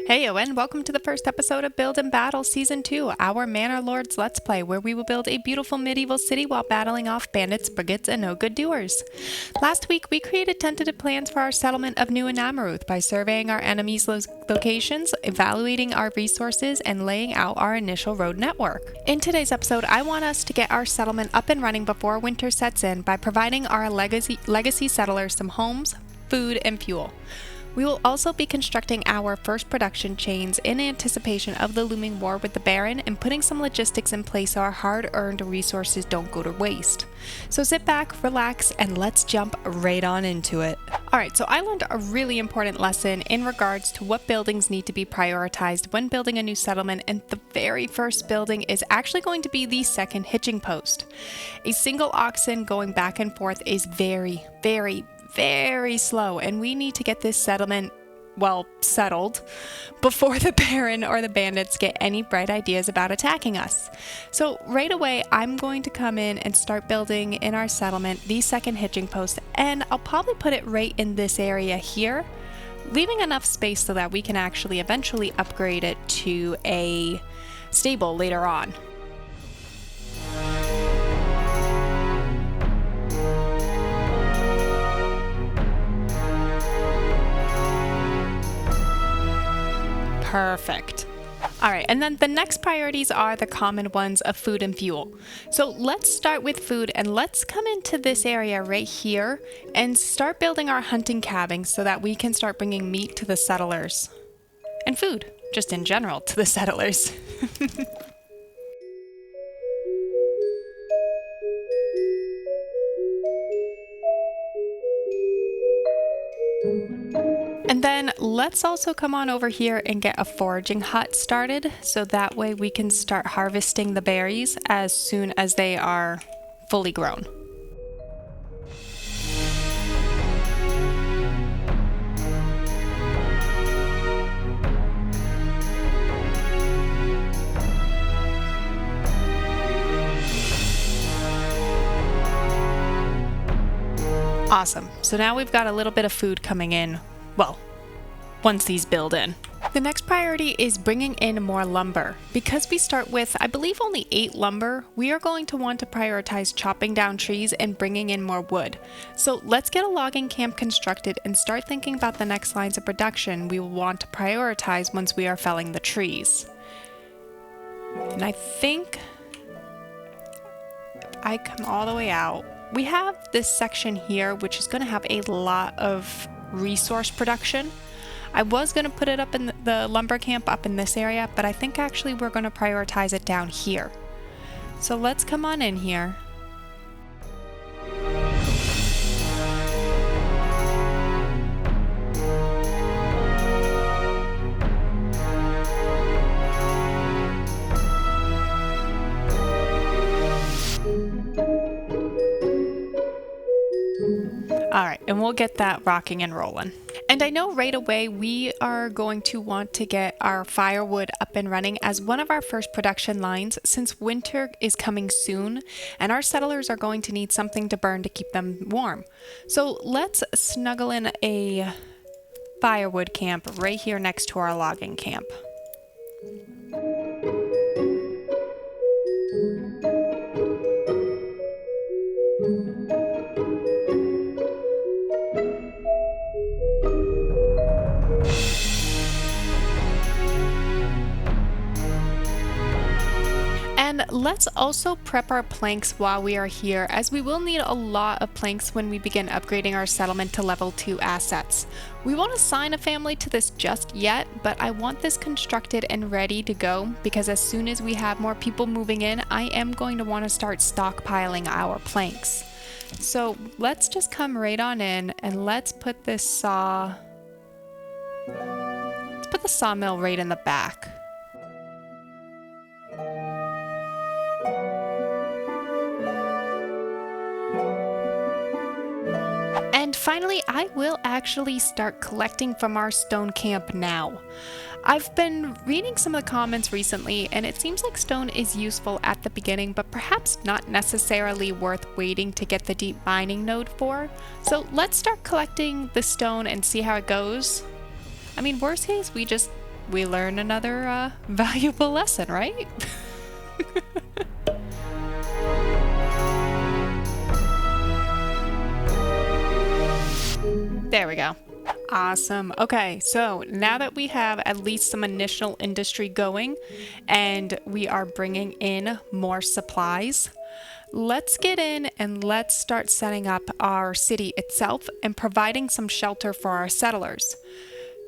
Heyo and welcome to the first episode of Build and Battle Season 2, our Manor Lords Let's Play, where we will build a beautiful medieval city while battling off bandits, brigands, and no-good doers. Last week, we created tentative plans for our settlement of New Anamarooth by surveying our enemies' locations, evaluating our resources, and laying out our initial road network. In today's episode, I want us to get our settlement up and running before winter sets in by providing our legacy settlers some homes, food, and fuel. We will also be constructing our first production chains in anticipation of the looming war with the Baron and putting some logistics in place so our hard-earned resources don't go to waste. So sit back, relax, and let's jump right on into it. Alright, so I learned a really important lesson in regards to what buildings need to be prioritized when building a new settlement, and the very first building is actually going to be the second hitching post. A single oxen going back and forth is very slow, and we need to get this settlement, settled before the Baron or the bandits get any bright ideas about attacking us. So right away, I'm going to come in and start building in our settlement the second hitching post, and I'll probably put it right in this area here, leaving enough space so that we can actually eventually upgrade it to a stable later on. Perfect. Alright, and then the next priorities are the common ones of food and fuel. So let's start with food, and let's come into this area right here and start building our hunting cabins so that we can start bringing meat to the settlers. And food, just in general, to the settlers. And then let's also come on over here and get a foraging hut started, so that way we can start harvesting the berries as soon as they are fully grown. Awesome. So now we've got a little bit of food coming in. Well, once these build in. The next priority is bringing in more lumber. Because we start with, I believe, only 8 lumber, we are going to want to prioritize chopping down trees and bringing in more wood. So let's get a logging camp constructed and start thinking about the next lines of production we will want to prioritize once we are felling the trees. And I think if I come all the way out, we have this section here which is going to have a lot of resource production. I was going to put it up in the lumber camp up in this area, but I think actually we're going to prioritize it down here. So let's come on in here. Alright, and we'll get that rocking and rolling. And I know right away we are going to want to get our firewood up and running as one of our first production lines, since winter is coming soon and our settlers are going to need something to burn to keep them warm. So let's snuggle in a firewood camp right here next to our logging camp. And let's also prep our planks while we are here, as we will need a lot of planks when we begin upgrading our settlement to level 2 assets. We won't assign a family to this just yet, but I want this constructed and ready to go, because as soon as we have more people moving in, I am going to want to start stockpiling our planks. So let's just come right on in and let's put the sawmill right in the back. And finally, I will actually start collecting from our stone camp now. I've been reading some of the comments recently, and it seems like stone is useful at the beginning, but perhaps not necessarily worth waiting to get the deep mining node for. So let's start collecting the stone and see how it goes. I mean, worst case, we just we learn another valuable lesson, right? There we go. Awesome. Okay, so now that we have at least some initial industry going and we are bringing in more supplies, let's get in and let's start setting up our city itself and providing some shelter for our settlers.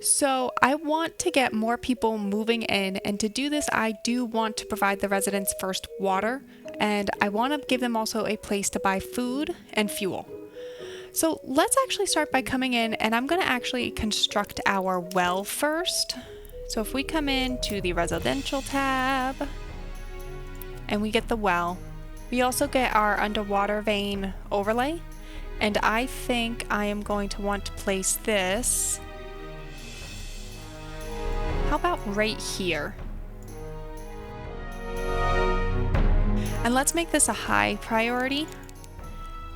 So I want to get more people moving in, and to do this, I do want to provide the residents first water, and I want to give them also a place to buy food and fuel. So let's actually start by coming in, and I'm going to actually construct our well first. So if we come in to the residential tab and we get the well, we also get our underwater vein overlay, and I think I am going to want to place this, how about right here? And let's make this a high priority,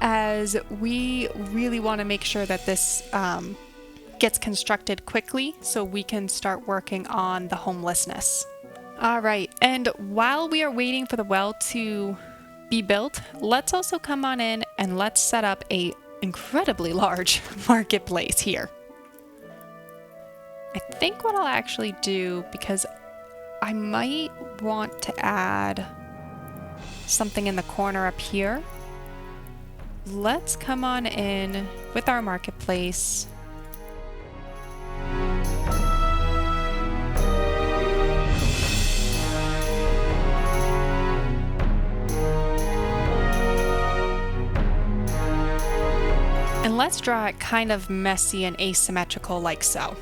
as we really want to make sure that this gets constructed quickly so we can start working on the homelessness. All right, and while we are waiting for the well to be built, let's also come on in and let's set up a incredibly large marketplace here. I think what I'll actually do, because I might want to add something in the corner up here, let's come on in with our marketplace. And let's draw it kind of messy and asymmetrical like so.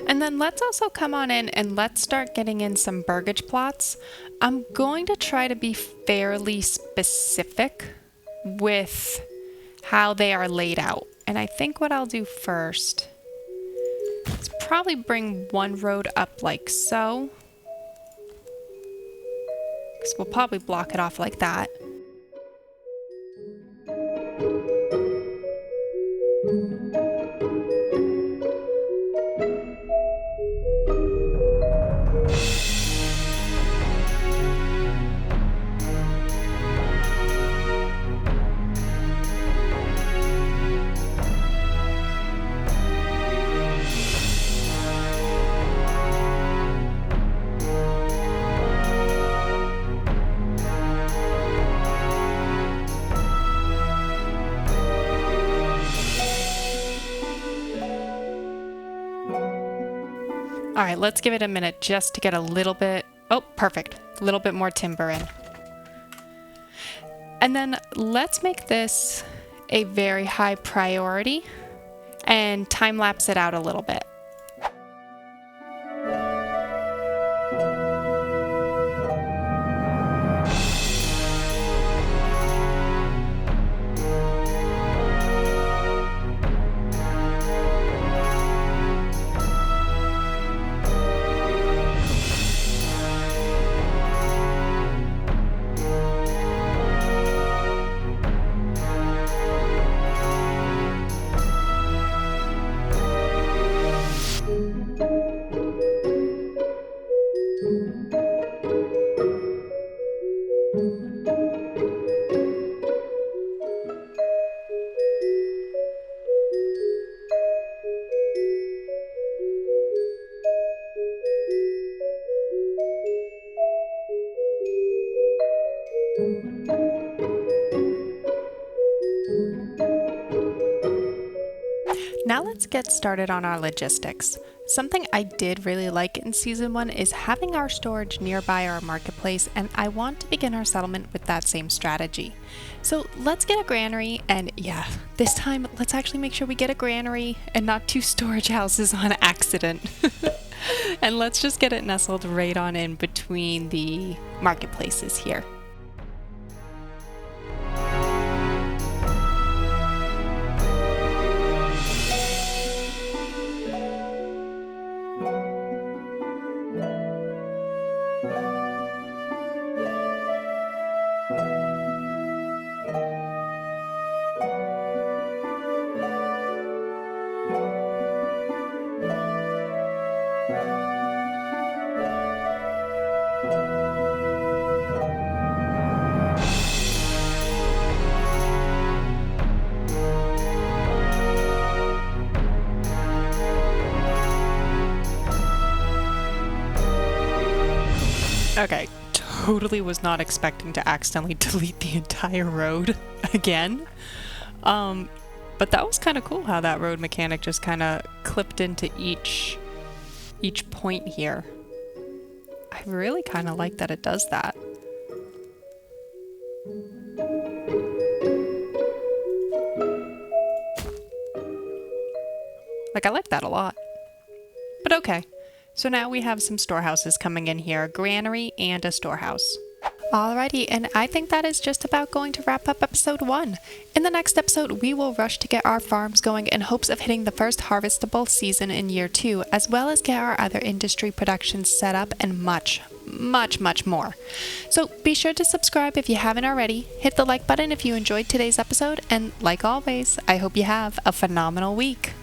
And then let's also come on in and let's start getting in some burgage plots. I'm going to try to be fairly specific with how they are laid out. And I think what I'll do first is probably bring one road up like so, because we'll probably block it off like that. All right, let's give it a minute just to get a little bit, oh, perfect, a little bit more timber in. And then let's make this a very high priority and time lapse it out a little bit. Now let's get started on our logistics. Something I did really like in Season 1 is having our storage nearby our marketplace, and I want to begin our settlement with that same strategy. So let's get a granary, and yeah, this time let's actually make sure we get a granary and not 2 storage houses on accident. And let's just get it nestled right on in between the marketplaces here. Okay, totally was not expecting to accidentally delete the entire road again. But that was kind of cool how that road mechanic just kind of clipped into each point here. I really kind of like that it does that. Like, I like that a lot. But okay, so now we have some storehouses coming in here, a granary and a storehouse. Alrighty, and I think that is just about going to wrap up episode 1. In the next episode, we will rush to get our farms going in hopes of hitting the first harvestable season in year 2, as well as get our other industry productions set up and much more. So be sure to subscribe if you haven't already, hit the like button if you enjoyed today's episode, and like always, I hope you have a phenomenal week.